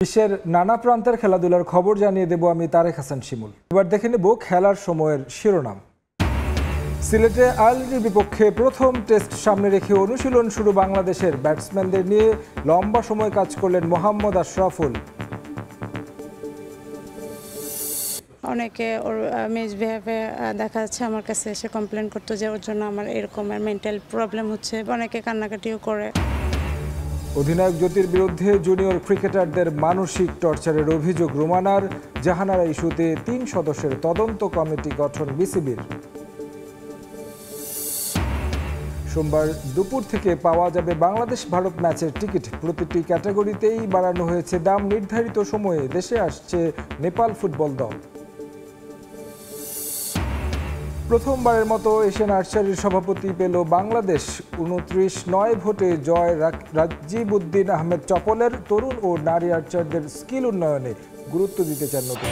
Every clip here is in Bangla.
বিশ্বের নানা প্রান্তের খেলাধুলার খবর জানিয়ে দেব আমি তারেক হাসান শিমুল। এবার দেখে নেব খেলার সময়ের শিরোনাম। সিলেটে আয়ারল্যান্ডের বিপক্ষে প্রথম টেস্ট সামনে রেখে অনুশীলন শুরু বাংলাদেশের। ব্যাটসম্যানদের নিয়ে লম্বা সময় কাজ করলেন মোহাম্মদ আশরাফুল। অনেকে ওর মিসবিহেভে দেখা যাচ্ছে আমার কাছে এসে কমপ্লেন করতো যে ওর জন্য আমার এরকম মেন্টাল প্রবলেম হচ্ছে, অনেকে কান্নাকাটিও করে। অধিনায়ক জ্যোতির বিরুদ্ধে জুনিয়র ক্রিকেটারদের মানসিক টর্চারের অভিযোগ রুমানার। জাহানারা ইস্যুতে 3 সদস্যের তদন্ত কমিটি গঠন বিসিবির। সোমবার দুপুর থেকে পাওয়া যাবে বাংলাদেশ ভারত ম্যাচের টিকিট। প্রতিটি ক্যাটাগরিতেই বাড়ানো হয়েছে দাম। নির্ধারিত সময়ে দেশে আসছে নেপাল ফুটবল দল। প্রথমবারের মতো এশিয়ান আর্চারির সভাপতি পেল বাংলাদেশ। 29-9 ভোটে জয় রাজীব উদ্দিন আহমেদ চপলের। তরুণ ও নারী আর্চারদের স্কিল উন্নয়নে গুরুত্ব দিতে চান নতুন।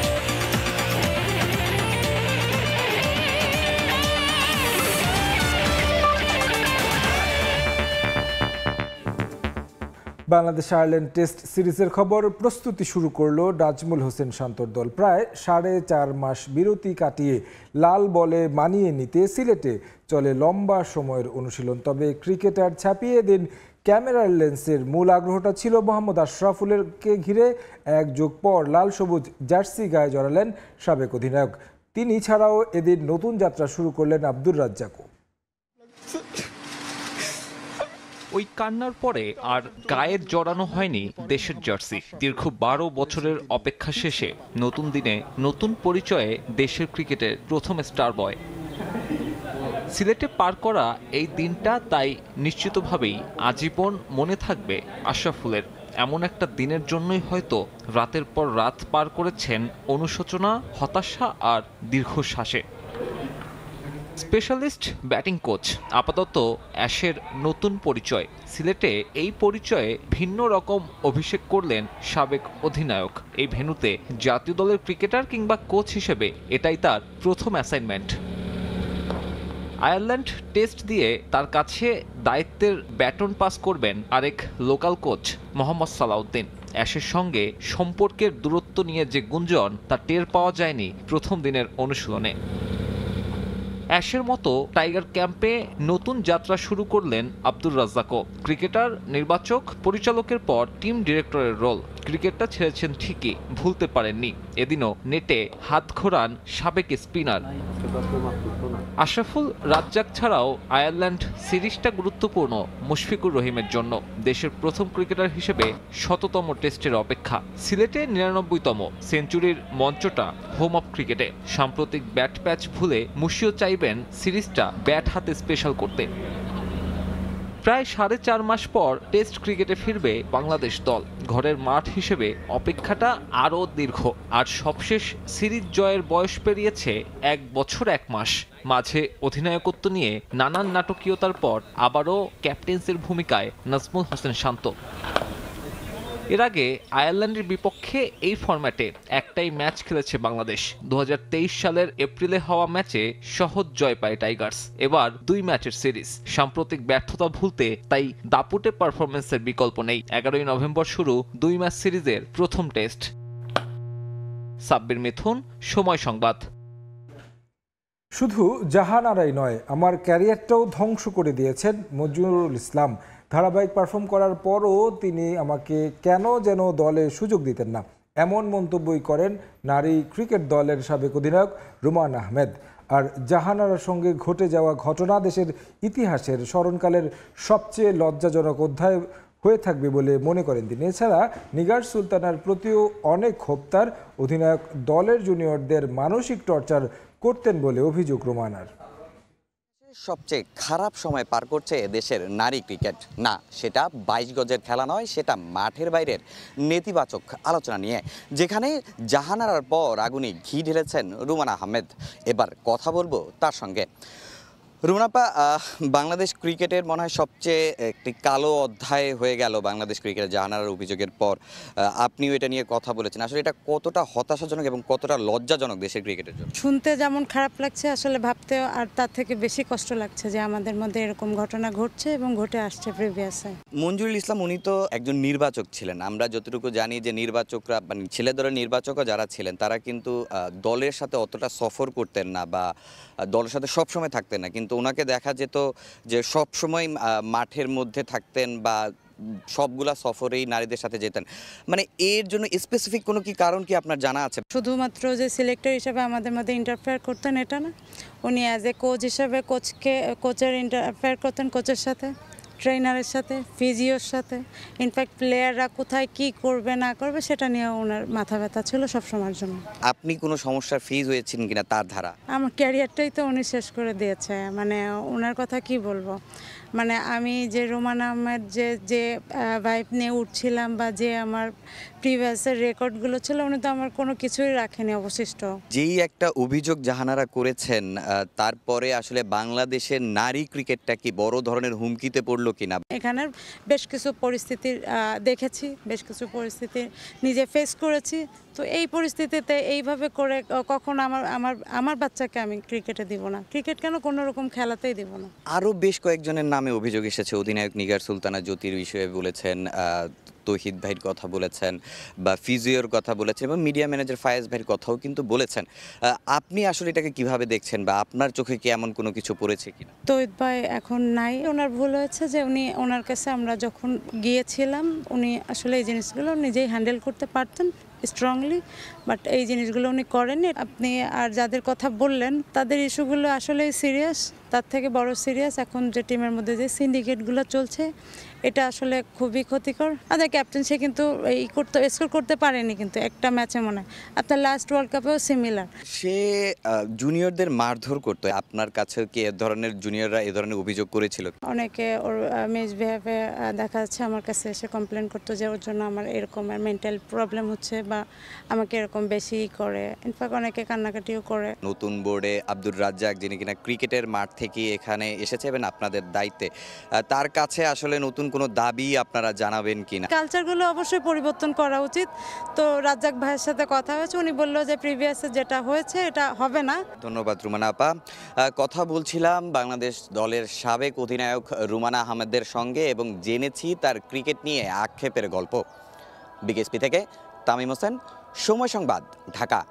বাংলাদেশ আয়ারল্যান্ড টেস্ট সিরিজের খবর। প্রস্তুতি শুরু করলো নাজমুল হোসেন শান্তর দল। প্রায় 4.5 মাস বিরতি কাটিয়ে লাল বলে মানিয়ে নিতে সিলেটে চলে লম্বা সময়ের অনুশীলন। তবে ক্রিকেটার ছাপিয়ে দিন ক্যামেরার লেন্সের মূল আগ্রহটা ছিল মোহাম্মদ আশরাফুলকে ঘিরে। এক যুগ পর লাল সবুজ জার্সি গায়ে জড়ালেন সাবেক অধিনায়ক। তিনি ছাড়াও এদিন নতুন যাত্রা শুরু করলেন আব্দুর রাজ্জাকও। ওই কান্নার পরে আর গায়ের জড়ানো হয়নি দেশের জার্সি। দীর্ঘ 12 বছরের অপেক্ষা শেষে নতুন দিনে নতুন পরিচয়ে দেশের ক্রিকেটের প্রথম স্টার বয়। সিলেটে পার করা এই দিনটা তাই নিশ্চিতভাবেই আজীবন মনে থাকবে আশরাফুলের। এমন একটা দিনের জন্যই হয়তো রাতের পর রাত পার করেছেন অনুশোচনা, হতাশা আর দীর্ঘশ্বাসে। স্পেশালিস্ট ব্যাটিং কোচ আপাতত অ্যাশের নতুন পরিচয়। সিলেটে এই পরিচয়ে ভিন্ন রকম অভিষেক করলেন সাবেক অধিনায়ক। এই ভেন্যুতে জাতীয় দলের ক্রিকেটার কিংবা কোচ হিসেবে এটাই তার প্রথম অ্যাসাইনমেন্ট। আয়ারল্যান্ড টেস্ট দিয়ে তার কাছে দায়িত্বের ব্যাটন পাস করবেন আরেক লোকাল কোচ মোহাম্মদ সালাউদ্দিন। অ্যাশের সঙ্গে সম্পর্কের দূরত্ব নিয়ে যে গুঞ্জন তা টের পাওয়া যায়নি প্রথম দিনের অনুশীলনে। অ্যাশের মতো টাইগার ক্যাম্পে নতুন যাত্রা শুরু করলেন আব্দুর রাজ্জাকও। ক্রিকেটার, নির্বাচক, পরিচালকের পর টিম ডিরেক্টরের রোল। ক্রিকেটটা ছেড়েছেন ঠিকই, ভুলতে পারেননি। এদিনও নেটে হাত ঘোরান সাবেক স্পিনার আশরাফুল। রাজ্জাক ছাড়াও আয়ারল্যান্ড সিরিজটা গুরুত্বপূর্ণ মুশফিকুর রহিমের জন্য। দেশের প্রথম ক্রিকেটার হিসেবে 100তম টেস্টের অপেক্ষা। সিলেটে 99তম সেঞ্চুরির মঞ্চটা হোম অফ ক্রিকেটে। সাম্প্রতিক ব্যাট প্যাচ ভুলে মুশিও চাইবেন সিরিজটা ব্যাট হাতে স্পেশাল করতে। প্রায় 4.5 মাস পর টেস্ট ক্রিকেটে ফিরবে বাংলাদেশ দল। ঘরের মাঠ হিসেবে অপেক্ষাটা আরও দীর্ঘ। আর সবশেষ সিরিজ জয়ের বয়স পেরিয়েছে 1 বছর 1 মাস। মাঝে অধিনায়কত্ব নিয়ে নানান নাটকীয়তার পর আবারও ক্যাপ্টেন্সির ভূমিকায় নাজমুল হোসেন শান্ত। এর আগে আয়ারল্যান্ডের বিপক্ষে এই ফরম্যাটে একটাই ম্যাচ খেলেছে বাংলাদেশ। 2023 সালের এপ্রিলে হওয়া ম্যাচে সহজ জয় পায় টাইগার্স। এবার 2 ম্যাচের সিরিজ। সাম্প্রতিক ব্যর্থতা ভুলতে তাই দাপুটে পারফরমেন্সের বিকল্প নেই। 11ই নভেম্বর শুরু 2 ম্যাচ সিরিজের প্রথম টেস্ট। সাব্বির মিথুন, সময় সংবাদ। শুধু জাহানারাই নয়, আমার ক্যারিয়ারটাও ধ্বংস করে দিয়েছেন মজরুল ইসলাম। ধারাবাহিক পারফর্ম করার পরও তিনি আমাকে কেন যেন দলে সুযোগ দিতেন না, এমন মন্তব্যই করেন নারী ক্রিকেট দলের সাবেক অধিনায়ক রুমানা আহমেদ। আর জাহানারার সঙ্গে ঘটে যাওয়া ঘটনা দেশের ইতিহাসের স্মরণকালের সবচেয়ে লজ্জাজনক অধ্যায় হয়ে থাকবে বলে মনে করেন তিনি। এছাড়া নিগার সুলতানার প্রতিও অনেক ক্ষোভ তার। অধিনায়ক দলের জুনিয়রদের মানসিক টর্চার করতেন বলে অভিযোগ রুমানার। সবচেয়ে খারাপ সময় পার করছে দেশের নারী ক্রিকেট। না, সেটা 22 গজের খেলা নয়, সেটা মাঠের বাইরের নেতিবাচক আলোচনা নিয়ে, যেখানে জাহানারার পর আগুনে ঘি ঢেলেছেন রুমানা আহমেদ। এবার কথা বলবো তার সঙ্গে। রুমানাপা, বাংলাদেশ ক্রিকেটের মনে হয় সবচেয়ে একটি কালো অধ্যায় হয়ে গেল বাংলাদেশ ক্রিকেটের জাহানারার অভিযোগের পর। আপনিও এটা নিয়ে কথা বলেছেন, আসলে এটা কতটা হতাশাজনক এবং কতটা লজ্জাজনক দেশের ক্রিকেটের জন্য? শুনতে যেমন খারাপ লাগছে, আসলে ভাবতেও আর তার থেকে বেশি কষ্ট লাগছে যে আমাদের মধ্যে এরকম ঘটনা ঘটছে এবং ঘটে আসছে প্রিভিয়াসে। মঞ্জুরুল ইসলাম উনি তো একজন নির্বাচক ছিলেন। আমরা যতটুকু জানি যে নির্বাচকরা মানে ছেলে দলের নির্বাচকও যারা ছিলেন তারা কিন্তু দলের সাথে অতটা সফর করতেন না বা দলের সাথে সবসময় থাকতেন না, কিন্তু ওনাকে দেখা যেত যে সবসময় মাঠের মধ্যে থাকতেন বা সবগুলা সফরেই নারীদের সাথে যেতেন। মানে এর জন্য স্পেসিফিক কোনো কি কারণ কি আপনার জানা আছে? শুধুমাত্র যে সিলেক্টর হিসেবে আমাদের মধ্যে ইন্টারফেয়ার করতেন এটা না, উনি অ্যাজ এ কোচ হিসেবে কোচের ইন্টারফেয়ার করতেন, কোচের সাথে, ট্রেনারের সাথে, ফিজিওর সাথে। ইনফ্যাক্ট প্লেয়াররা কোথায় কি করবে না করবে সেটা নিয়ে ওনার মাথা ব্যথা ছিল সবসময়ের জন্য। আপনি কোনো সমস্যার ফেস হয়েছেন কিনা তার ধারা? আমার ক্যারিয়ারটাই তো উনি শেষ করে দিয়েছে, মানে ওনার কথা কি বলবো। মানে আমি যে রোমান আহমেদ যে ভাইব নিয়ে উঠছিলাম বা যে আমার প্রিভিয়াসের রেকর্ডগুলো ছিল, উনি তো আমার কোনো কিছুই রাখেনি অবশিষ্ট। যেই একটা অভিযোগ জাহানারা করেছেন, তারপরে আসলে বাংলাদেশের নারী ক্রিকেটটা কি বড় ধরনের হুমকিতে পড়লো কিনা? এখানের বেশ কিছু পরিস্থিতি দেখেছি, বেশ কিছু পরিস্থিতি নিজে ফেস করেছি। তো এই পরিস্থিতিতে এইভাবে করে কখনো আমার বাচ্চাকে আমি ক্রিকেটে দিব না, ক্রিকেট কেন কোনো রকম খেলাতেই দিব না। আরও বেশ কয়েকজনের নামে অভিযোগ এসেছে। অধিনায়ক নিগার সুলতানা জ্যোতির বিষয়ে বলেছেন, তৌহিদ ভাইয়ের কথা বলেছেন বা ফিজিওর কথা বলেছেন এবং মিডিয়া ম্যানেজার ফায়েজ ভাইয়ের কথাও কিন্তু বলেছেন। আপনি আসলে এটাকে কিভাবে দেখছেন বা আপনার চোখে কি এমন কোনো কিছু পড়েছে কিনা? তৌহিদ ভাই এখন নাই, ওনার ভুল হয়েছে যে ওনার কাছে আমরা যখন গিয়েছিলাম উনি আসলে এই জিনিসগুলো নিজেই হ্যান্ডেল করতে পারতেন স্ট্রংলি, বাট এই জিনিসগুলো উনি করেননি। আপনি আর যাদের কথা বললেন তাদের ইস্যুগুলো আসলেই সিরিয়াস, তার থেকে বড় সিরিয়াস এখন যে টিমের মধ্যে যে সিন্ডিকেটগুলো চলছে এটা আসলে খুবই ক্ষতিকর। আমাদের ক্যাপ্টেন সে কিন্তু স্কোর করতে পারেনি, কিন্তু একটা ম্যাচে মনে হয় আপনার লাস্ট ওয়ার্ল্ড কাপেও সিমিলার। সে জুনিয়রদের মারধর করতো। আপনার কাছে কি এ ধরনের জুনিয়ররা এ ধরনের অভিযোগ করেছিল? অনেকে ওর মিসবিহেভে দেখা যাচ্ছে আমার কাছে এসে কমপ্লেন করতো যে ওর জন্য আমার এরকম মেন্টাল প্রবলেম হচ্ছে বা আমাকে এরকম বেশি করে। ইনফ্যাক্ট অনেকে কান্নাকাটিও করে। নতুন বোর্ডে আব্দুর রাজ্জাক, যিনি কিনা ক্রিকেটের মাঠ থেকে এখানে এসেছে এবং আপনাদের দায়িত্বে, তার কাছে আসলে নতুন কোনো দাবি আপনারা জানাবেন কিনা? কালচারগুলো অবশ্যই পরিবর্তন করা উচিত। তো রাজ্জাক ভাইয়ের সাথে কথা হয়েছে, উনি বললো যে প্রিভিয়াসে যেটা হয়েছে এটা হবে না। ধন্যবাদ রুমানা আপা। কথা বলছিলাম বাংলাদেশ দলের সাবেক অধিনায়ক রুমানা আহমেদের সঙ্গে এবং জেনেছি তার ক্রিকেট নিয়ে আক্ষেপের গল্প। বিকেএসপি থেকে তামিম হোসেন, সময় সংবাদ, ঢাকা।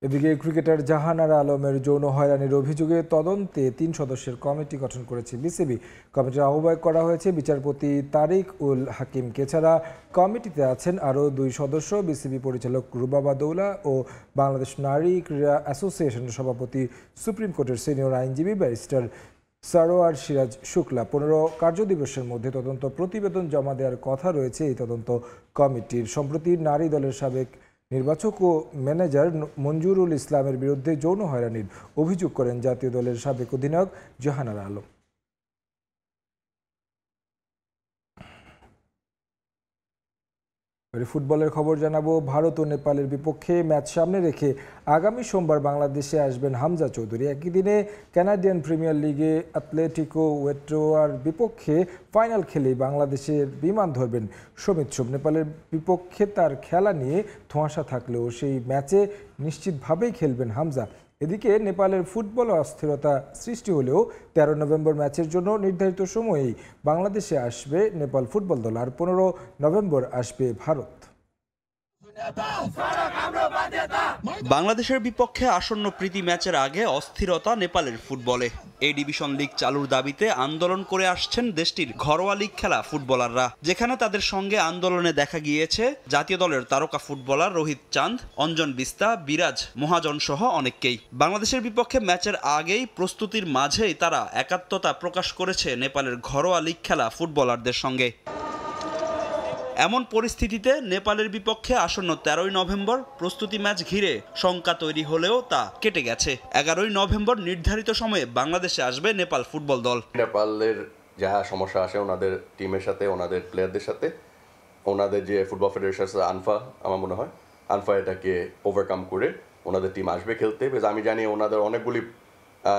এদিকে ক্রিকেটার জাহানারা আলমের যৌন হয়রানির অভিযোগে তদন্তে 3 সদস্যের কমিটি গঠন করেছে বিসিবি। কমিটির আহ্বায়ক করা হয়েছে বিচারপতি তারিক উল হাকিমকে। ছাড়া কমিটিতে আছেন আরও 2 সদস্য, বিসিবি পরিচালক রুবাবা দৌলা ও বাংলাদেশ নারী ক্রীড়া অ্যাসোসিয়েশনের সভাপতি, সুপ্রিম কোর্টের সিনিয়র আইনজীবী ব্যারিস্টার সারোয়ার সিরাজ শুক্লা। 15 কার্যদিবসের মধ্যে তদন্ত প্রতিবেদন জমা দেওয়ার কথা রয়েছে এই তদন্ত কমিটির। সম্প্রতি নারী দলের সাবেক নির্বাচক ও ম্যানেজার মঞ্জুরুল ইসলামের বিরুদ্ধে যৌন হয়রানির অভিযোগ করেন জাতীয় দলের সাবেক অধিনায়ক জাহানারা আলম। ফুটবলের খবর জানাবো। ভারত ও নেপালের বিপক্ষে ম্যাচ সামনে রেখে আগামী সোমবার বাংলাদেশে আসবেন হামজা চৌধুরী। একই দিনে কানাডিয়ান প্রিমিয়ার লিগে অ্যাথলেটিকো ওয়েট্রোয়ার বিপক্ষে ফাইনাল খেলেই বাংলাদেশের বিমান ধরবেন সমিত সোম। নেপালের বিপক্ষে তার খেলা নিয়ে ধোঁয়াশা থাকলেও সেই ম্যাচে নিশ্চিতভাবেই খেলবেন হামজা। এদিকে নেপালের ফুটবল অস্থিরতা সৃষ্টি হলেও 13 নভেম্বর ম্যাচের জন্য নির্ধারিত সময়েই বাংলাদেশে আসবে নেপাল ফুটবল দল, আর 15 নভেম্বর আসবে ভারত। বাংলাদেশের বিপক্ষে আসন্ন প্রীতি ম্যাচের আগে অস্থিরতা নেপালের ফুটবলে। এই ডিভিশন লিগ চালুর দাবিতে আন্দোলন করে আসছেন দেশটির ঘরোয়া লিগ খেলা ফুটবলাররা, যেখানে তাদের সঙ্গে আন্দোলনে দেখা গিয়েছে জাতীয় দলের তারকা ফুটবলার রোহিত চাঁদ, অঞ্জন বিস্তা, বিরাজ মহাজন সহ অনেককেই। বাংলাদেশের বিপক্ষে ম্যাচের আগেই প্রস্তুতির মাঝেই তারা একাত্মতা প্রকাশ করেছে নেপালের ঘরোয়া লিগ খেলা ফুটবলারদের সঙ্গে। এমন পরিস্থিতিতে নেপালের বিপক্ষে আসন্ন 13 নভেম্বর প্রস্তুতি ম্যাচ ঘিরে শঙ্কা তৈরি হলেও তা কেটে গেছে। 11 নভেম্বর নির্ধারিত সময়ে বাংলাদেশে আসবে নেপাল ফুটবল দল। নেপালের যা সমস্যা আসে ওনাদের টিমের সাথে, ওনাদের প্লেয়ারদের সাথে, ওনাদের যে ফুটবল ফেডারেশন আছে আনফা, আমার মনে হয় আনফা এটাকে ওভারকাম করে ওনাদের টিম আসবে খেলতে। আমি জানি ওনাদের অনেকগুলি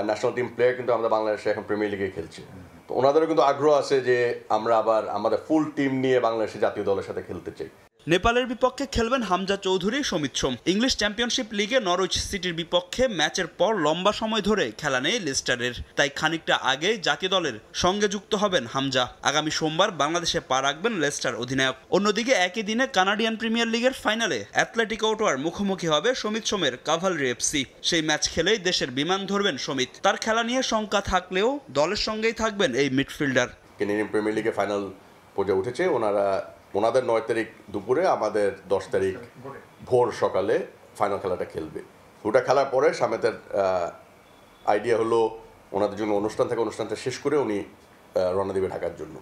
ন্যাশনাল টিম প্লেয়ার কিন্তু আমাদের বাংলাদেশে এখন প্রিমিয়ার লিগে খেলছে। তো ওনাদেরও কিন্তু আগ্রহ আছে যে আমরা আবার আমাদের ফুল টিম নিয়ে বাংলাদেশের জাতীয় দলের সাথে খেলতে চাই। নেপালের বিপক্ষে খেলবেন হামজা চৌধুরী, সমিত সোম। ইংলিশ চ্যাম্পিয়নশিপ লিগে নরউইচ সিটির বিপক্ষে ম্যাচের পর লম্বা সময় ধরে খেলা নেই লেস্টারের, তাই খানিকটা আগে জাতীয় দলের সঙ্গে যুক্ত হবেন হামজা। আগামী সোমবার বাংলাদেশে পা রাখবেন লেস্টার অধিনায়ক। অন্যদিকে একই দিনে কানাডিয়ান প্রিমিয়ার লিগের ফাইনালে অ্যাথলেটিকো ওটোয়ার মুখোমুখি হবে সমিত সোমের কাভালরি এফসি। সেই ম্যাচ খেলেই দেশের বিমান ধরবেন সমিত। তার খেলা নিয়ে শঙ্কা থাকলেও দলের সঙ্গেই থাকবেন এই মিডফিল্ডার। কানাডিয়ান প্রিমিয়ার লিগে ফাইনাল পর্যায়ে উঠেছে ওনাদের 9 তারিখ দুপুরে, আমাদের 10 তারিখ ভোর সকালে ফাইনাল খেলাটা খেলবে। ওটা খেলার পরে সামেতের আইডিয়া হলো ওনাদের জন্য অনুষ্ঠান থাকে, অনুষ্ঠানটা শেষ করে উনি রওনা দিবে ঢাকার জন্য।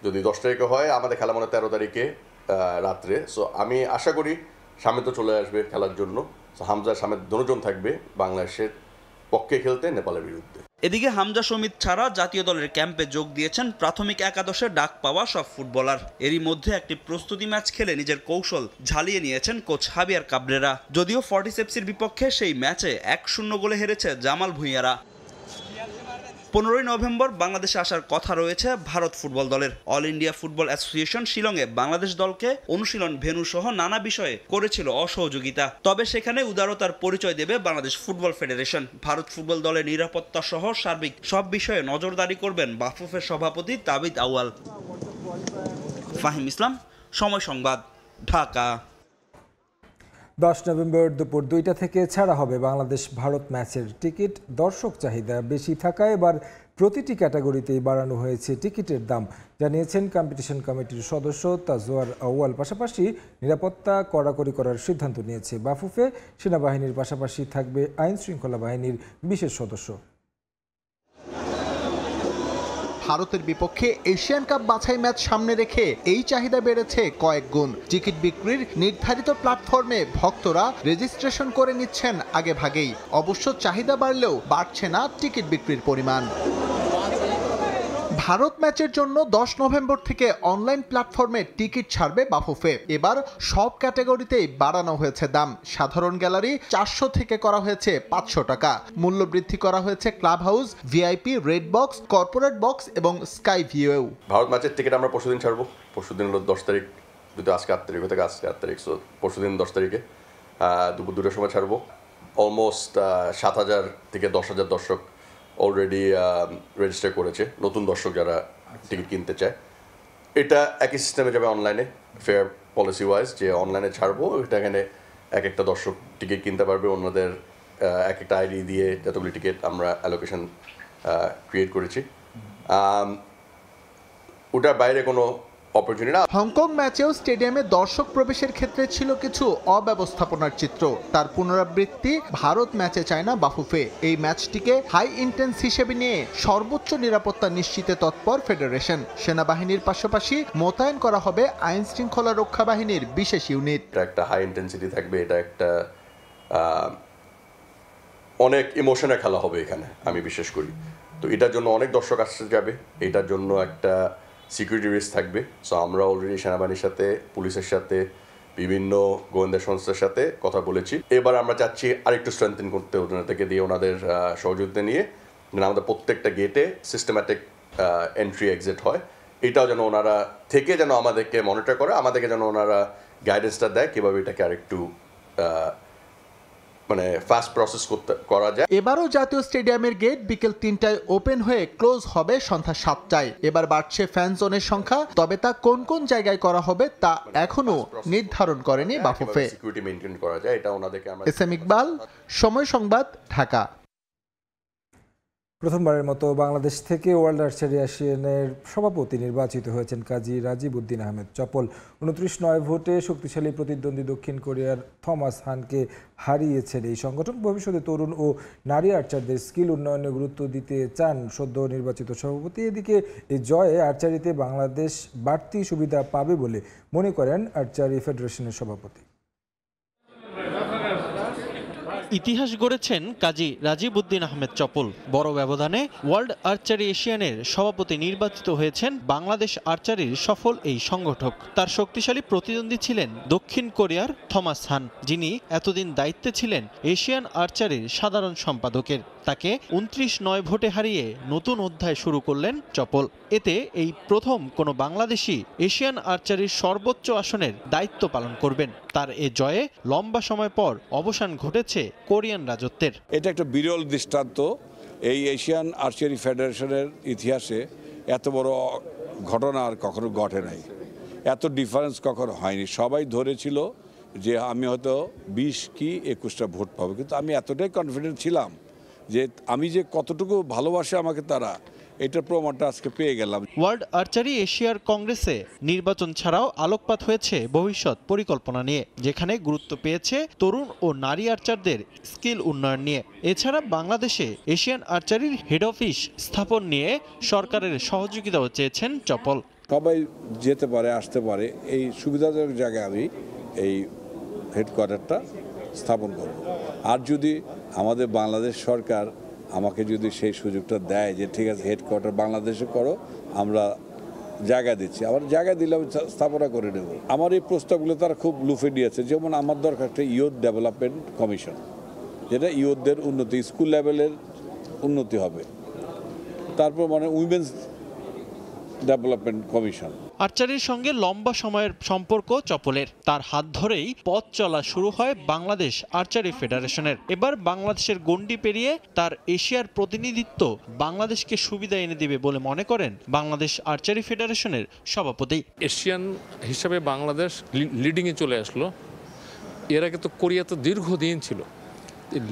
যদি 10 তারিখে হয়, আমাদের খেলা মনে 13 তারিখে রাত্রে। সো আমি আশা করি সামেতও চলে আসবে খেলার জন্য। সো হামজা সামেত দুজন থাকবে বাংলাদেশের পক্ষে খেলতে নেপালের বিরুদ্ধে। এদিকে হামজা সমিত ছাড়া জাতীয় দলের ক্যাম্পে যোগ দিয়েছেন প্রাথমিক একাদশে ডাক পাওয়া সব ফুটবলার। এরই মধ্যে একটি প্রস্তুতি ম্যাচ খেলে নিজের কৌশল ঝালিয়ে নিয়েছেন কোচ হাবিয়ার কাবরেরা। যদিও ফর্টিসেপসির বিপক্ষে সেই ম্যাচে 1-0 গোলে হেরেছে জামাল ভুঁইয়ারা। 15ই নভেম্বর বাংলাদেশে আসার কথা রয়েছে ভারত ফুটবল দলের। অল ইন্ডিয়া ফুটবল অ্যাসোসিয়েশন শিলংয়ে বাংলাদেশ দলকে অনুশীলন ভেন্যু সহ নানা বিষয়ে করেছিল অসহযোগিতা। তবে সেখানে উদারতার পরিচয় দেবে Bangladesh football federation. Bharat football দলের নিরাপত্তা সহ সার্বিক সব বিষয়ে নজরদারি করবেন বাফুফের সভাপতি তাবিদ আউয়াল। ফাহিম ইসলাম, সময় সংবাদ, ঢাকা। 10 নভেম্বর দুপুর 2টা থেকে ছাড়া হবে বাংলাদেশ ভারত ম্যাচের টিকিট। দর্শক চাহিদা বেশি থাকায় এবার প্রতিটি ক্যাটাগরিতেই বাড়ানো হয়েছে টিকিটের দাম, জানিয়েছেন কম্পিটিশন কমিটির সদস্য তাজওয়ার আউয়াল। পাশাপাশি নিরাপত্তা কড়াকড়ি করার সিদ্ধান্ত নিয়েছে বাফুফে। সেনাবাহিনীর পাশাপাশি থাকবে আইন শৃঙ্খলা বাহিনীর বিশেষ সদস্য। ভারতের বিপক্ষে এশিয়ান কাপ বাছাই ম্যাচ সামনে রেখে এই চাহিদা বেড়েছে কয়েক গুণ। টিকিট বিক্রির নির্ধারিত প্ল্যাটফর্মে ভক্তরা রেজিস্ট্রেশন করে নিচ্ছেন আগে ভাগেই। অবশ্য চাহিদা বাড়লেও বাড়ছে না টিকিট বিক্রির পরিমাণ। ভারত ম্যাচের জন্য 10 নভেম্বর থেকে অনলাইন প্ল্যাটফর্মে টিকিট ছাড়বে বাফুফে। এবার সব ক্যাটাগরিতেই বাড়ানো হয়েছে দাম। সাধারণ গ্যালারি 400 থেকে করা হয়েছে 500 টাকা। মূল্য বৃদ্ধি করা হয়েছে club house, VIP, red box, corporate box এবং স্কাই ভিউয়েও। ভারত ম্যাচের টিকিট আমরা পরশুদিন ছাড়বো। পরশুদিন হলো 10 তারিখ, যদি আজকে 8 তারিখ থেকে আজকে 8 তারিখ, সো পরশুদিন 10 তারিখে দুপুর 2টার সময় ছাড়বো। অলমোস্ট 7,000 থেকে 10,000 দর্শক অলরেডি রেজিস্টার করেছে, নতুন দর্শক যারা টিকিট কিনতে চায়। এটা একই সিস্টেমে যাবে অনলাইনে, ফেয়ার পলিসি ওয়াইজ, যে অনলাইনে ছাড়বো। এটা এখানে এক একটা দর্শক টিকিট কিনতে পারবে। ওনাদের এক একটা আইডি দিয়ে যতগুলি টিকিট আমরা অ্যালোকেশন ক্রিয়েট করেছি, ওটার বাইরে কোনো অপরচুনিটি না। হংকং ম্যাচেও স্টেডিয়ামে দর্শক প্রবেশের ক্ষেত্রে ছিল কিছু অব্যবস্থাপনার চিত্র। তার পুনরাবৃত্তি ভারত ম্যাচে চায় না বাফুফে। এই ম্যাচটিকে হাই ইন্টেন্স হিসেবে নিয়ে সর্বোচ্চ নিরাপত্তা নিশ্চিতে তৎপর ফেডারেশন। সেনাবাহিনীর পাশাপাশি মোতায়েন করা হবে আইন শৃঙ্খলা রক্ষা বাহিনীর বিশেষ ইউনিট। এটা একটা হাই ইন্টেন্সিটি থাকবে, এটা একটা অনেক ইমোশনের খেলা হবে এখানে, আমি বিশ্বাস করি। তো এটার জন্য অনেক দর্শক আসতে যাবে, এটার জন্য একটা সিকিউরিটি রিস্ক থাকবে। সো আমরা অলরেডি সেনাবাহিনীর সাথে, পুলিশের সাথে, বিভিন্ন গোয়েন্দা সংস্থার সাথে কথা বলেছি। এবার আমরা চাচ্ছি আরেকটু স্ট্রেংথেন করতে, ওদের থেকে দিয়ে ওনাদের সহযোগিতা নিয়ে যেন আমাদের প্রত্যেকটা গেটে সিস্টেম্যাটিক এন্ট্রি এক্সিট হয়। এটাও যেন ওনারা থেকে যেন আমাদেরকে মনিটর করে, আমাদেরকে যেন ওনারা গাইডেন্সটা দেয় কীভাবে এটাকে আরেকটু মানে ফাস্ট প্রসেস করা যায়। এবারও জাতীয় স্টেডিয়ামের গেট বিকেল 3টায় ওপেন হয়ে ক্লোজ হবে সন্ধ্যা 7টায়। এবার বাড়ছে ফ্যান জোনের সংখ্যা, তবে তা কোন কোন জায়গায় করা হবে তা এখনো নির্ধারণ করেনি বাফুফে। সিকিউরিটি মেইনটেইন করা যায়, এটা ওনাদেরকে আমরা। এস এম ইকবাল, সময় সংবাদ, ঢাকা। প্রথমবারের মতো বাংলাদেশ থেকে ওয়ার্ল্ড আর্চারি অ্যাসোসিয়েশনের সভাপতি নির্বাচিত হয়েছেন কাজী রাজীব উদ্দিন আহমেদ চপল। 29-9 ভোটে শক্তিশালী প্রতিদ্বন্দ্বী দক্ষিণ কোরিয়ার থমাস হানকে হারিয়েছেন এই সংগঠন। ভবিষ্যতে তরুণ ও নারী আর্চারদের স্কিল উন্নয়নে গুরুত্ব দিতে চান সদ্য নির্বাচিত সভাপতি। এদিকে এই জয়ে আর্চারিতে বাংলাদেশ বাড়তি সুবিধা পাবে বলে মনে করেন আর্চারি ফেডারেশনের সভাপতি। ইতিহাস গড়েছেন কাজী রাজীব উদ্দিন আহমেদ চপল। বড় ব্যবধানে ওয়ার্ল্ড আর্চারি এশিয়ানের সভাপতি নির্বাচিত হয়েছেন বাংলাদেশ আর্চারির সফল এই সংগঠক। তার শক্তিশালী প্রতিদ্বন্দ্বী ছিলেন দক্ষিণ কোরিয়ার থমাস হান, যিনি এতদিন দায়িত্বে ছিলেন এশিয়ান আর্চারির সাধারণ সম্পাদকের। তাকে 29-9 ভোটে হারিয়ে নতুন অধ্যায় শুরু করলেন চপল। এতে এই প্রথম কোনো বাংলাদেশি এশিয়ান আর্চারির সর্বোচ্চ আসনের দায়িত্ব পালন করবেন। তার এ জয়ে লম্বা সময় পর অবসান ঘটেছে কোরিয়ান রাজত্বের। এটা একটা বিরল দৃষ্টান্ত। এই এশিয়ান আর্চারি ফেডারেশনের ইতিহাসে এত বড় ঘটনা আর কখনো ঘটে নাই, এত ডিফারেন্স কখনো হয়নি। সবাই ধরেছিল যে আমি হয়তো 20 কি 21টা ভোট পাবো, কিন্তু আমি এতটাই কনফিডেন্ট ছিলাম যে আমি যে কতটুকু ভালোবাসে আমাকে তারা, এটার প্রমাণটা আজকে পেয়ে গেলাম। ওয়ার্ল্ড আর্চারি এশিয়ার কংগ্রেসে নির্বাচন ছাড়াও আলোকপাত হয়েছে ভবিষ্যৎ পরিকল্পনা নিয়ে, যেখানে গুরুত্ব পেয়েছে তরুণ ও নারী আর্চারদের স্কিল উন্নয়ন নিয়ে। এছাড়া বাংলাদেশে এশিয়ান আর্চারির হেড অফিস স্থাপন নিয়ে সরকারের সহযোগিতাও চেয়েছেন চপল। সবাই যেতে পারে, আসতে পারে, এই সুবিধাজনক জায়গায় আমি এই হেডকোয়ার্টারটা স্থাপন করব। আর যদি আমাদের বাংলাদেশ সরকার আমাকে যদি সেই সুযোগটা দেয় যে ঠিক আছে হেডকোয়ার্টার বাংলাদেশে করো, আমরা জায়গা দিচ্ছি, আবার জায়গা দিলে আমি স্থাপনা করে নেব। আমার এই প্রস্তাবগুলো তারা খুব লুফে নিয়েছে। যেমন আমার দরকার একটা ইয়ুথ ডেভেলপমেন্ট কমিশন, যেটা ইয়ুথদের উন্নতি, স্কুল লেভেলের উন্নতি হবে। তারপর উইমেন্স ডেভেলপমেন্ট কমিশন। আর্চারির সঙ্গে লম্বা সময়ের সম্পর্ক চপলের। তার হাত ধরেই পথ চলা শুরু হয় বাংলাদেশ আর্চারি ফেডারেশনের। এবার বাংলাদেশের গণ্ডি পেরিয়ে তার এশিয়ার প্রতিনিধিত্ব বাংলাদেশকে সুবিধা এনে দেবে বলে মনে করেন বাংলাদেশ আর্চারি ফেডারেশনের সভাপতি। এশিয়ান হিসাবে বাংলাদেশ লিডিংয়ে চলে আসলো। এর আগে তো কোরিয়া তো দীর্ঘদিন ছিল।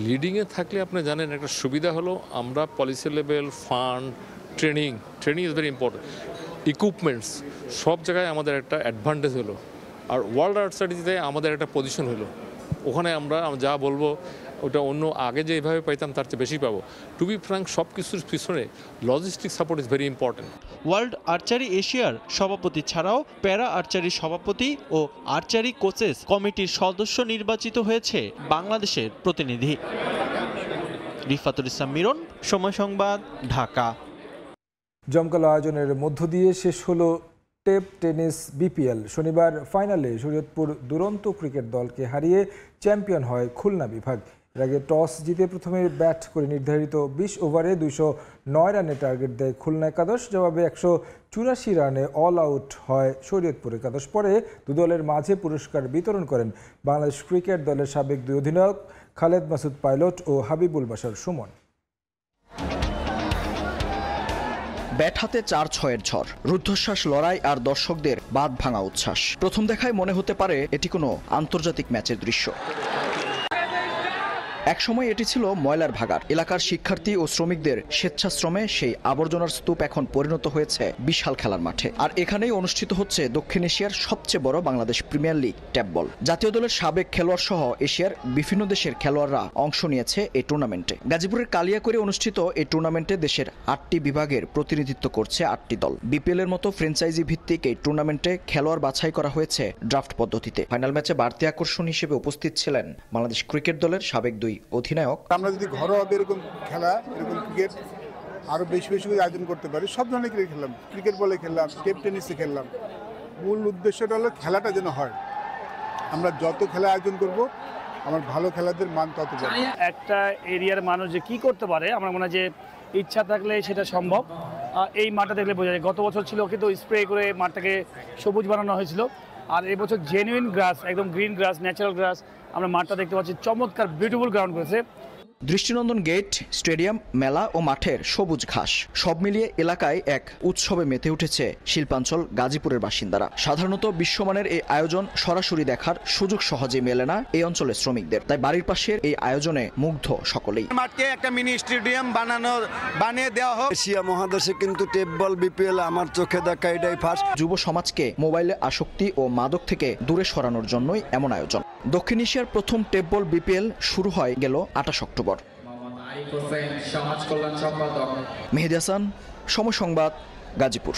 লিডিংয়ে থাকলে আপনি জানেন একটা সুবিধা হলো আমরা policy level, fund, training is very important, equipments সব জায়গায় আমাদের একটা অ্যাডভান্টেজ হলো। আর ওয়ার্ল্ড আর্চারিতে আমাদের একটা পজিশন হলো, ওখানে আমরা যা বলবো ওটা অন্য আগে যেভাবে পাইতাম তার চেয়ে বেশি পাবো। টু বি ফ্র্যাঙ্ক, সব কিছুর পিছনে logistic support is very important. World archery এশিয়ার সভাপতি ছাড়াও প্যারা আর্চারি সভাপতি ও আর্চারি কোচেস কমিটির সদস্য নির্বাচিত হয়েছে বাংলাদেশের প্রতিনিধি। রিফাতুল ইসলাম মিরন, সময় সংবাদ, ঢাকা। জমকালো আয়োজনের মধ্য দিয়ে শেষ হলো টেপ টেনিস বিপিএল। শনিবার ফাইনালে শরীয়তপুর দুরন্ত ক্রিকেট দলকে হারিয়ে চ্যাম্পিয়ন হয় খুলনা বিভাগ। এর আগে টস জিতে প্রথমে ব্যাট করে নির্ধারিত 20 ওভারে 209 রানে টার্গেট দেয় খুলনা একাদশ। জবাবে 184 রানে অল আউট হয় শরীয়তপুর একাদশ। পরে দুদলের মাঝে পুরস্কার বিতরণ করেন বাংলাদেশ ক্রিকেট দলের সাবেক 2 অধিনায়ক খালেদ মাসুদ পাইলট ও হাবিবুল বাশার সুমন। ব্যাট হাতে 4-6-এর ঝড়, রুদ্ধশ্বাস লড়াই আর দর্শকদের বাঁধ ভাঙা উচ্ছ্বাস। প্রথম দেখায় মনে হতে পারে এটি কোনো আন্তর্জাতিক ম্যাচের দৃশ্য। একসময় এটি ছিল ময়লার ভাগাড়। এলাকার শিক্ষার্থী ও শ্রমিকদের স্বেচ্ছাশ্রমে সেই আবর্জনার স্তূপ এখন পরিণত হয়েছে বিশাল খেলার মাঠে। আর এখানেই অনুষ্ঠিত হচ্ছে দক্ষিণ এশিয়ার সবচেয়ে বড় বাংলাদেশ প্রিমিয়ার লিগ ট্যাপ বল। জাতীয় দলের সাবেক খেলোয়াড় সহ এশিয়ার বিভিন্ন দেশের খেলোয়াড়রা অংশ নিয়েছে এই টুর্নামেন্টে। গাজীপুরের কালিয়াকৈরে অনুষ্ঠিত এই টুর্নামেন্টে দেশের 8টি বিভাগের প্রতিনিধিত্ব করছে 8টি দল। বিপিএল এর মতো ফ্র্যাঞ্চাইজি ভিত্তিক এই টুর্নামেন্টে খেলোয়াড় বাছাই করা হয়েছে ড্রাফট পদ্ধতিতে। ফাইনাল ম্যাচে বাড়তি আকর্ষণ হিসেবে উপস্থিত ছিলেন বাংলাদেশ ক্রিকেট দলের সাবেক 2 অধিনায়ক। আমরা যদি ঘরোয়া এরকম খেলা, এরকম ক্রিকেট আরো বেশি বেশি করে আয়োজন করতে পারি, সব ধরনের ক্রিকেট খেললাম, ক্রিকেট বলে খেললাম, টেপ টেনিসে খেললাম, মূল উদ্দেশ্যটা হলো খেলাটা যেন হয়। আমরা যত খেলা আয়োজন করব আমার ভালো খেলাদের মান তত বাড়বে। একটা এরিয়ার মানুষ যে কি করতে পারে, আমরা মনে হয় যে ইচ্ছা থাকলে সেটা সম্ভব। এই মাঠটা দেখলে বোঝা যায়। গত বছর ছিল কিন্তু স্প্রে করে মাঠটাকে সবুজ বানানো হয়েছিল, আর এবছর জেনুইন গ্রাস, একদম গ্রিন গ্রাস, ন্যাচারাল গ্রাস আমরা মাঠটা দেখতে পাচ্ছি। চমৎকার বিউটিফুল গ্রাউন্ড করেছে। দৃষ্টিনন্দন গেট, স্টেডিয়াম, মেলা ও মাঠের সবুজ ঘাস সব মিলিয়ে এলাকায় এক উৎসবে মেতে উঠেছে শিল্পাঞ্চল গাজীপুরের বাসিন্দারা। সাধারণত বিশ্বমানের এই আয়োজন সরাসরি দেখার সুযোগ সহজে মেলে না এই অঞ্চলের শ্রমিকদের, তাই বাড়ির পাশের এই আয়োজনে মুগ্ধ সকলেই। মাঠকে একটা মিনি স্টেডিয়াম বানিয়ে দেওয়া হোক। এশিয়া মহাদেশে কিন্তু টেপ বল বিপিএল আমার চোখে দেখা এটাই ফার্স্ট। যুব সমাজকে মোবাইলে আসক্তি ও মাদক থেকে দূরে সরানোর জন্যই এমন আয়োজন। দক্ষিণ এশিয়ার প্রথম টেপ বল বিপিএল শুরু হয় গেল 28 অক্টোবর। মেহেদী হাসান, সময় সংবাদ, গাজীপুর।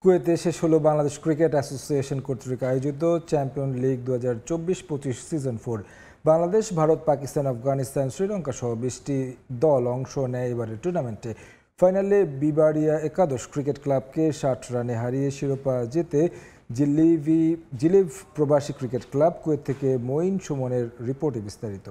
কুয়েতে শেষ হলো বাংলাদেশ ক্রিকেট অ্যাসোসিয়েশন কর্তৃক আয়োজিত champion league 2024-25 season 4। Bangladesh, Bharat, Pakistan, Afghanistan, Sri Lanka সহ 20টি দল অংশ নেয় এবারের টুর্নামেন্টে। ফাইনালে বিবারিয়া একাদশ ক্রিকেট ক্লাবকে 60 রানে হারিয়ে শিরোপা জিতে জিলিভ প্রবাসী ক্রিকেট ক্লাব। কুয়েত থেকে মঈন সুমনের রিপোর্টে বিস্তারিত।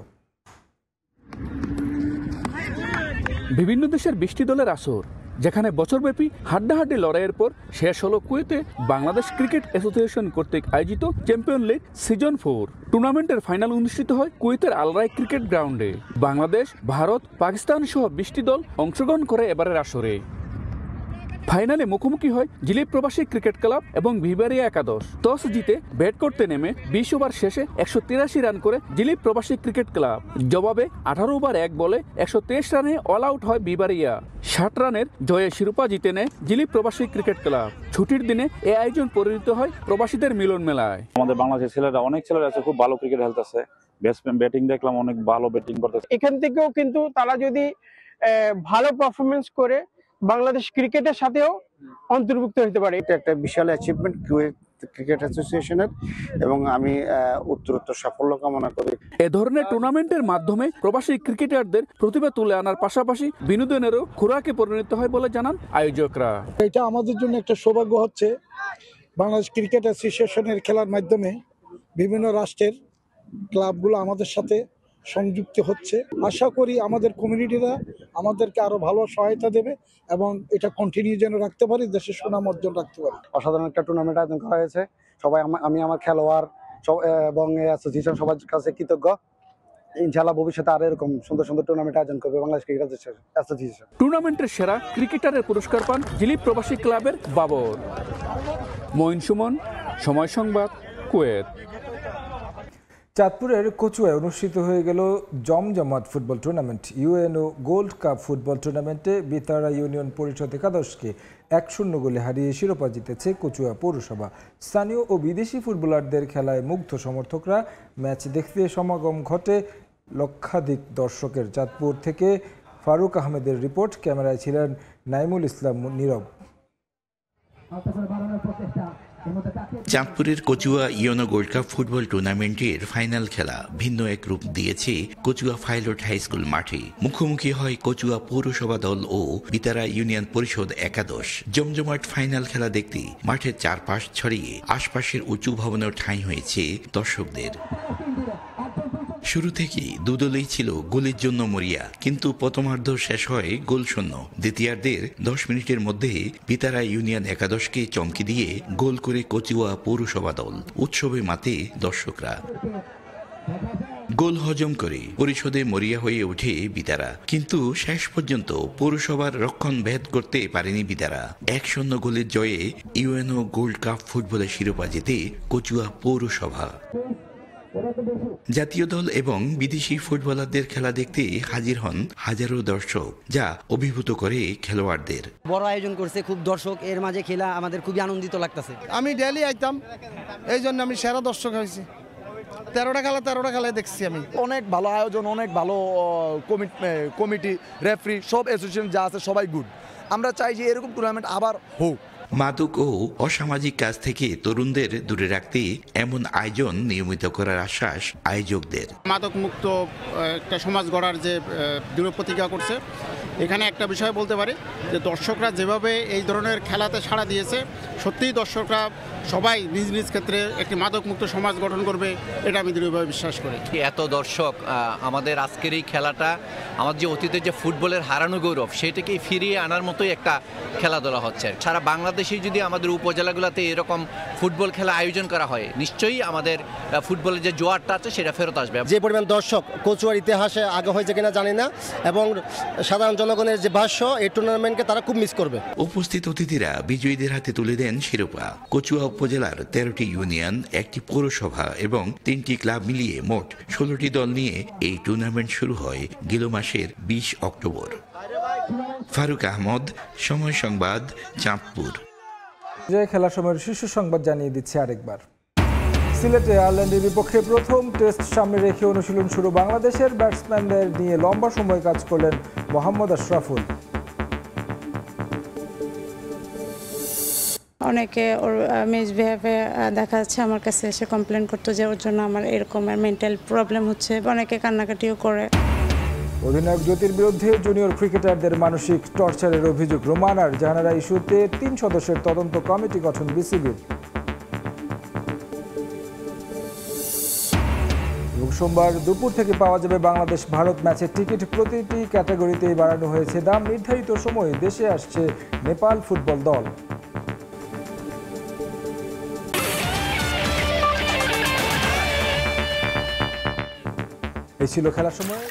বিভিন্ন দেশের 20টি দলের আসর, যেখানে বছরব্যাপী হাড্ডাহাড্ডি লড়াইয়ের পর শেষ হলো কুয়েতে বাংলাদেশ ক্রিকেট অ্যাসোসিয়েশন কর্তৃক আয়োজিত চ্যাম্পিয়ন লিগ সিজন 4। টুর্নামেন্টের ফাইনাল অনুষ্ঠিত হয় কুয়েতের আলরাই ক্রিকেট গ্রাউন্ডে। বাংলাদেশ, ভারত, পাকিস্তান সহ 20টি দল অংশগ্রহণ করে এবারের আসরে। ফাইনালে মুখোমুখি হয় জিলিপ প্রবাসী ক্রিকেট ক্লাব এবং বিবারিয়া একাদশ। টস জিতে ব্যাট করতে নেমে 20 ওভার শেষে 183 রান করে জিলিপ প্রবাসী ক্রিকেট ক্লাব। জবাবে 18 ওভার 1 বলে 123 রানে অল আউট হয় বিবারিয়া। 60 রানের জয়ে শিরোপা জিতে নেয় জিলিপ প্রবাসী ক্রিকেট ক্লাব। ছুটির দিনে এই আয়োজন পরিণত হয় প্রবাসীদের মিলন মেলায়। আমাদের বাংলাদেশের ছেলেরা, অনেক ছেলেরা আছে, খুব ভালো ক্রিকেট খেলতেছে। ব্যাটিং দেখলাম, অনেক ভালো ব্যাটিং করতেছে। এখান থেকেও কিন্তু তারা যদি ভালো পারফরমেন্স করে বাংলাদেশ ক্রিকেটের সাথেও অন্তর্ভুক্ত হতে পারে। এটা একটা বিশাল অ্যাচিভমেন্ট কুয়েত ক্রিকেট অ্যাসোসিয়েশনের, এবং আমি উত্তরোত্তর সাফল্য কামনা করি। এ ধরনের টুর্নামেন্টের মাধ্যমে প্রবাসী ক্রিকেটারদের প্রতিভা তুলে আনার পাশাপাশি বিনোদনেরও খোরাকে পরিণত হয় বলে জানান আয়োজকরা। এটা আমাদের জন্য একটা সৌভাগ্য হচ্ছে, বাংলাদেশ ক্রিকেট অ্যাসোসিয়েশনের খেলার মাধ্যমে বিভিন্ন রাষ্ট্রের ক্লাবগুলো আমাদের সাথে সংযুক্ত হচ্ছে। আশা করি আমাদের কমিউনিটিরা আমাদেরকে আরো ভালো সহায়তা দেবে এবং এটা কন্টিনিউ যেন রাখতে পারি, দেশের সুনাম অর্জন রাখতে পারি। অসাধারণ একটা টুর্নামেন্ট আয়োজন করা হয়েছে। সবাই, আমি আমার খেলোয়াড় এবং অ্যাসোসিয়েশন সবার কাছে কৃতজ্ঞ। ইনশাআল্লাহ ভবিষ্যতে আরো এরকম সুন্দর সুন্দর টুর্নামেন্ট আয়োজন করবে বাংলাদেশ ক্রিকেট অ্যাসোসিয়েশন। টুর্নামেন্টের সেরা ক্রিকেটারের পুরস্কার পান জিলিপ প্রবাসী ক্লাবের বাবর। মঈন সুমন, সময় সংবাদ, কুয়েত। চাঁদপুরের কচুয়ায় অনুষ্ঠিত হয়ে গেল জমজমাট football tournament. UNO gold cup football টুর্নামেন্টে বিতারা ইউনিয়ন পরিষদ একাদশকে 1-0 গোলে হারিয়ে শিরোপা জিতেছে কচুয়া পৌরসভা। স্থানীয় ও বিদেশি ফুটবলারদের খেলায় মুগ্ধ সমর্থকরা। ম্যাচ দেখতে সমাগম ঘটে লক্ষাধিক দর্শকের। চাঁদপুর থেকে ফারুক আহমেদের রিপোর্ট, ক্যামেরায় ছিলেন নাইমুল ইসলাম নীরব। চাঁদপুরের Kachua UNO gold cup football টুর্নামেন্টের ফাইনাল খেলা ভিন্ন এক রূপ দিয়েছে কচুয়া পাইলট হাই স্কুল মাঠে। মুখোমুখি হয় কচুয়া পৌরসভা দল ও বিতারা ইউনিয়ন পরিষদ একাদশ। জমজমাট ফাইনাল খেলা দেখতে মাঠের চারপাশ ছড়িয়ে আশপাশের উঁচু ভবনেও ঠাঁই হয়েছে দর্শকদের। শুরু থেকেই দুদলেই ছিল গোলের জন্য মরিয়া, কিন্তু প্রথমার্ধ শেষ হয় গোলশূন্য। দ্বিতীয়ার্ধের 10 মিনিটের মধ্যে বিতারা ইউনিয়ন একাদশকে চমকে দিয়ে গোল করে কচুয়া পৌরসভা দল। উৎসবে মাতে দর্শকরা। গোল হজম করে পরিষদে মরিয়া হয়ে ওঠে বিতারা, কিন্তু শেষ পর্যন্ত পৌরসভার রক্ষণ ভেদ করতে পারেনি বিতারা। 1-0 গোলের জয়ে ইউএনও গোল্ড কাপ ফুটবলের শিরোপা জিতে কচুয়া পৌরসভা। জাতীয় দল এবং বিদেশি ফুটবলারদের খেলা দেখতে হাজির হন হাজারো দর্শক, যা অভিভূত করে খেলোয়াড়দের। বড় আয়োজন করছে, খুব দর্শক, এর মাঝে খেলা আমাদের খুবই আনন্দিত লাগতেছে। আমি ডেইলি আইতাম, এই জন্য আমি সেরা দর্শক হয়েছি। 13টা খেলায় দেখছি আমি। অনেক ভালো আয়োজন, অনেক ভালো কমিটি, রেফারি, সব অ্যাসোসিয়েশন যা আছে সবাই গুড। আমরা চাই যে এরকম টুর্নামেন্ট আবার হোক। মাদক ও অসামাজিক কাজ থেকে তরুণদের দূরে রাখতে এমন আয়োজন নিয়মিত করার আশ্বাস আয়োজকদের। মাদক মুক্ত একটা সমাজ গড়ার যে দৃঢ় প্রতিজ্ঞা করছে, এখানে একটা বিষয় বলতে পারি যে দর্শকরা যেভাবে এই ধরনের খেলাতে সাড়া দিয়েছে, সত্যিই দর্শকরা সবাই নিজ নিজ ক্ষেত্রে একটি মাদক মুক্ত সমাজ গঠন করবে, এটা আমি দৃঢ়ভাবে বিশ্বাস করি। এত দর্শক, আমাদের আজকের এই খেলাটা আমার যে অতীতের যে ফুটবলের হারানো গৌরব, সেটাকেই ফিরিয়ে আনার মতোই একটা খেলাধুলা হচ্ছে। সারা বাংলাদেশে যদি আমাদের উপজেলাগুলোতে এরকম ফুটবল খেলা আয়োজন করা হয়, নিশ্চয়ই আমাদের ফুটবলের যে জোয়ারটা আছে সেটা ফেরত আসবে। যে পরিমাণ দর্শক কচুয়ার ইতিহাসে আগে হয়েছে কিনা জানি না, এবং সাধারণ জনগণের যে ভাষ্য, এই টুর্নামেন্টকে তারা খুব মিস করবে। উপস্থিত অতিথিরা বিজয়ীদের হাতে তুলে দেন শিরোপা। কচুয়া উপজেলার 13টি ইউনিয়ন, 1টি পৌরসভা এবং 3টি ক্লাব মিলিয়ে মোট 16টি দল নিয়ে এই টুর্নামেন্ট শুরু হয় গেল মাসের 20 অক্টোবর। ফারুক আহমদ, সময় সংবাদ, চাঁদপুর। খেলার সময়ের শীর্ষ সংবাদ জানিয়ে দিচ্ছে আরেকবার। সিলেটে আয়ারল্যান্ডের বিপক্ষে প্রথম টেস্ট সামনে রেখে অনুশীলন শুরু বাংলাদেশের। ব্যাটসম্যানদের নিয়ে লম্বা সময় কাজ করলেন মোহাম্মদ আশরাফুল। অনেকে ওর মিসবিহেভে দেখা যাচ্ছে আমার কাছে এসে কমপ্লেন করতো যে ওর জন্য আমার এরকম মেন্টাল প্রবলেম হচ্ছে, অনেকে কান্নাকাটিও করে। অধিনায়ক জ্যোতির বিরুদ্ধে জুনিয়র ক্রিকেটারদের মানসিক টর্চারের অভিযোগ। রোমান আর জাহানারা ইস্যুতে 3 সদস্যের তদন্ত কমিটি গঠন বিসিবির। সোমবার দুপুর থেকে পাওয়া যাবে বাংলাদেশ ভারত ম্যাচের টিকিট। প্রতিটি ক্যাটাগরিতেই বাড়ানো হয়েছে দাম। নির্ধারিত সময়ে দেশে আসছে নেপাল ফুটবল দল। এই ছিল খেলার সময়।